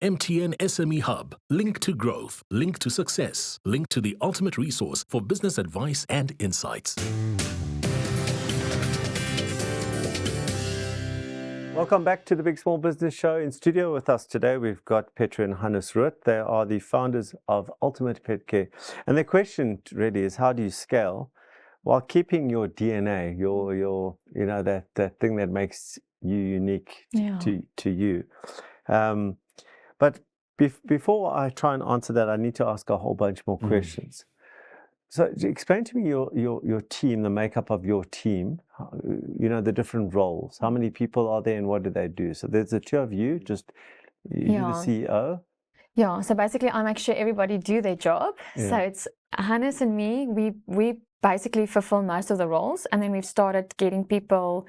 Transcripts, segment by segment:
MTN SME Hub. Link to growth. Link to success. Link to the ultimate resource for business advice and insights. Welcome back to the Big Small Business Show. In studio with us today, we've got Petru and Hannes Roodt. They are the founders of Ultimate Pet Care. And the question really is, how do you scale while keeping your DNA, your that thing that makes you unique to you? But before I try and answer that, I need to ask a whole bunch more questions. So explain to me your team, the makeup of your team, the different roles. How many people are there and what do they do? So there's the two of you, just you, the CEO. Yeah, so basically I make sure everybody do their job. Yeah. So it's Hannes and me, we basically fulfill most of the roles, and then we've started getting people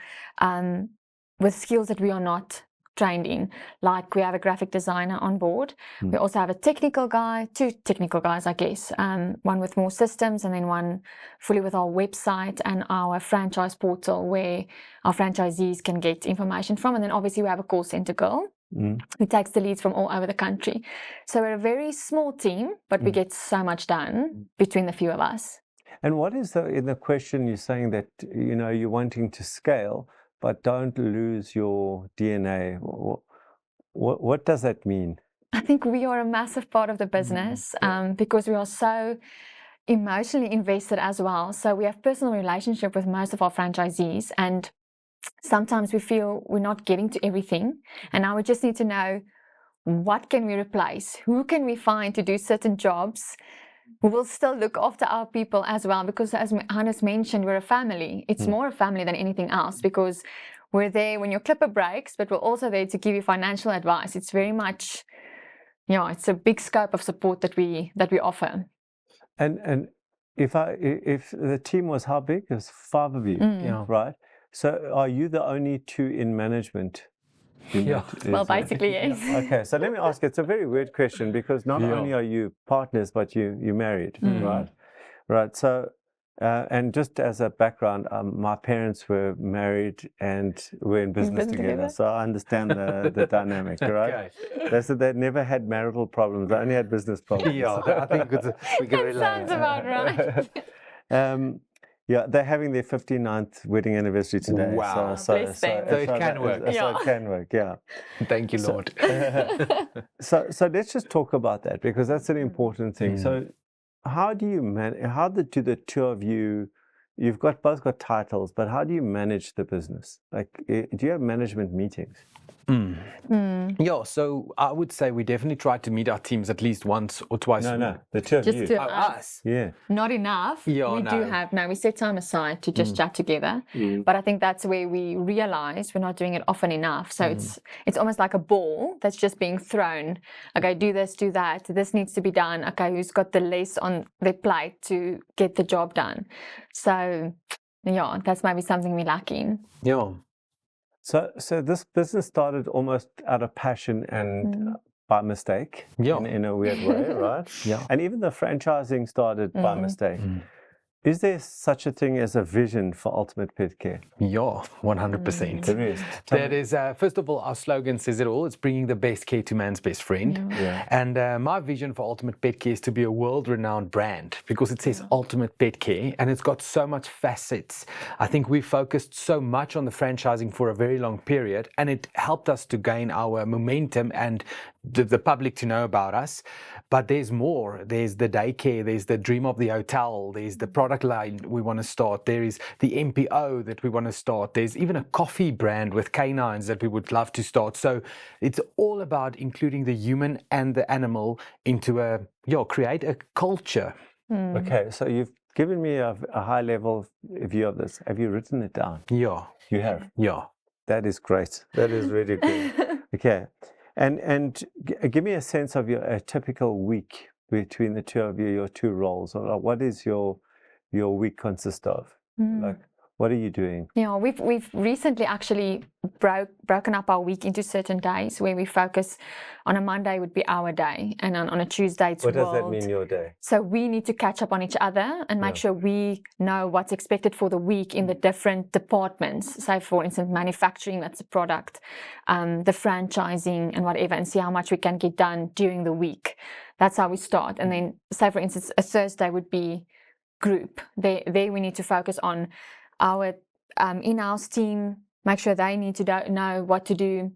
with skills that we are not trained in. Like we have a graphic designer on board. We also have a technical guy, two technical guys, I guess. One with more systems and then one fully with our website and our franchise portal where our franchisees can get information from. And then obviously we have a call center girl who takes the leads from all over the country. So we're a very small team, but we get so much done between the few of us. And what is in the question you're saying that, you're wanting to scale, but don't lose your DNA. What does that mean? I think we are a massive part of the business because we are so emotionally invested as well. So we have personal relationship with most of our franchisees, and sometimes we feel we're not getting to everything. And now we just need to know, what can we replace? Who can we find to do certain jobs? We will still look after our people as well, because as Hannes mentioned, we're a family. It's more a family than anything else, because we're there when your clipper breaks, but we're also there to give you financial advice. It's very much, it's a big scope of support that we offer. And if the team was how big? It was 5 of you, right? So are you the only 2 in management? Yeah. Well, basically, yes. Okay, so let me ask you, it's a very weird question, because not only are you partners, but you're married, right? Right. So, and just as a background, my parents were married and were in business together, so I understand the dynamic, right? Okay. They said they never had marital problems; they only had business problems. Yeah, I think we can relate. That sounds about right. Yeah, they're having their 59th wedding anniversary today. Wow. So it can work. So it can work, yeah. Thank you, Lord. So let's just talk about that, because that's an important thing. So how do you do the 2 of you, you've both got titles, but how do you manage the business? Like, do you have management meetings? Yeah, so I would say we definitely try to meet our teams at least once or twice. No, the 2 of you. Just us. Yeah. Not enough. Yeah, we set time aside to just chat together. But I think that's where we realize we're not doing it often enough. So it's almost like a ball that's just being thrown. Okay, do this, do that. This needs to be done. Okay, who's got the less on their plate to get the job done? So, that's maybe something we're lacking. Yeah. So this business started almost out of passion and by mistake, in a weird way, right? Yeah. And even the franchising started by mistake. Is there such a thing as a vision for Ultimate Pet Care? Yeah, 100%. There is. That is, first of all, our slogan says it all. It's bringing the best care to man's best friend. Yeah. And my vision for Ultimate Pet Care is to be a world-renowned brand, because it says Ultimate Pet Care and it's got so much facets. I think we focused so much on the franchising for a very long period, and it helped us to gain our momentum and the public to know about us. But there's more. There's the daycare, there's the dream of the hotel, there's the product line we want to start, there is the MPO that we want to start, there's even a coffee brand with canines that we would love to start. So it's all about including the human and the animal into create a culture. Okay, so you've given me a high level view of this. Have you written it down? Yeah. You have? Yeah. That is great. That is really good. Okay. And give me a sense of a typical week between the 2 of you, your 2 roles. Or what is your week consist of? Like, What are you doing? Yeah, we've recently actually broken up our week into certain days where we focus on a Monday would be our day, and on a Tuesday it's What does that world. mean, your day? So we need to catch up on each other and make sure we know what's expected for the week in the different departments. So for instance, manufacturing, that's a product, the franchising and whatever, and see how much we can get done during the week. That's how we start. And then say for instance, a Thursday would be group. There we need to focus on our in-house team, make sure they need to know what to do.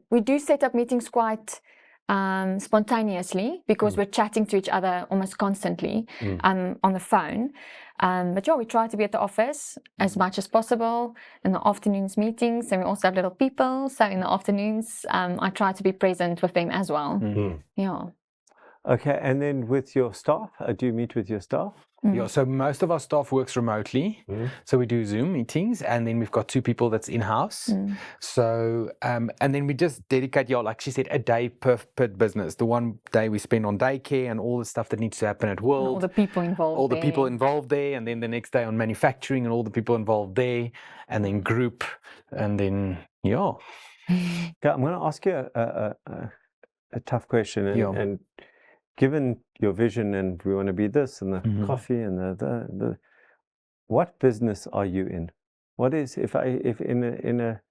We do set up meetings quite spontaneously because we're chatting to each other almost constantly on the phone. But yeah, we try to be at the office as much as possible. In the afternoons meetings, and we also have little people. So in the afternoons, I try to be present with them as well. Yeah. Okay, and then with your staff, do you meet with your staff? Yeah, so most of our staff works remotely. So we do Zoom meetings, and then we've got 2 people that's in-house. So, and then we just dedicate, like she said, a day per business. The one day we spend on daycare and all the stuff that needs to happen at World. All the people involved. All the people involved there, and then the next day on manufacturing and all the people involved there, and then group, and then, yeah. Okay, I'm going to ask you a tough question, and given your vision, and we want to be this, and the coffee, and the what business are you in? What is, if in a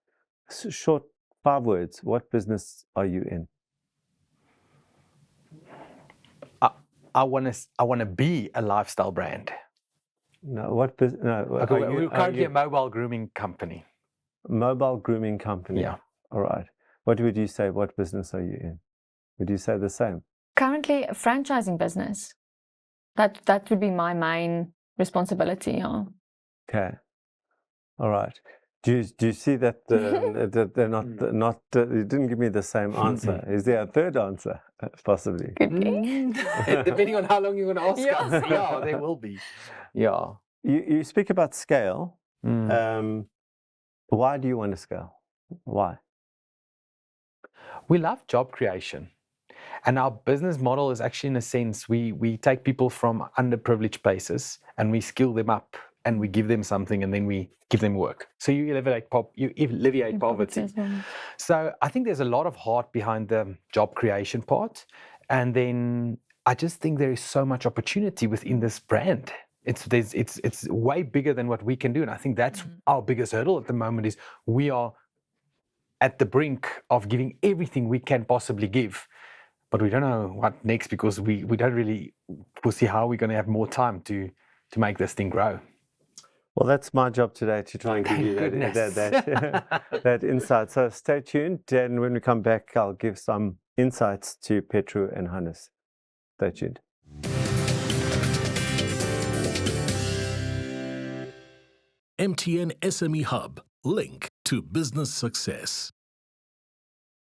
short 5 words, what business are you in? I want to be a lifestyle brand. No, what business? No, we're currently a mobile grooming company. Mobile grooming company. Yeah. All right. What would you say? What business are you in? Would you say the same? Currently, a franchising business. That would be my main responsibility. Yeah. Okay. All right. Do you see that they're not? You didn't give me the same answer. Is there a third answer, possibly? Could be. Depending on how long you're going to ask us. Yeah, there will be. Yeah. You speak about scale. Why do you want to scale? Why? We love job creation. And our business model is actually, in a sense, we take people from underprivileged places and we skill them up and we give them something and then we give them work. So you alleviate poverty. So I think there's a lot of heart behind the job creation part. And then I just think there is so much opportunity within this brand. It's way bigger than what we can do. And I think that's our biggest hurdle at the moment is we are at the brink of giving everything we can possibly give. But we don't know what next because we don't really foresee how we're going to have more time to make this thing grow. Well, that's my job today, to try and give you that insight. So stay tuned, and when we come back, I'll give some insights to Petru and Hannes. Stay tuned. MTN SME Hub, link to business success.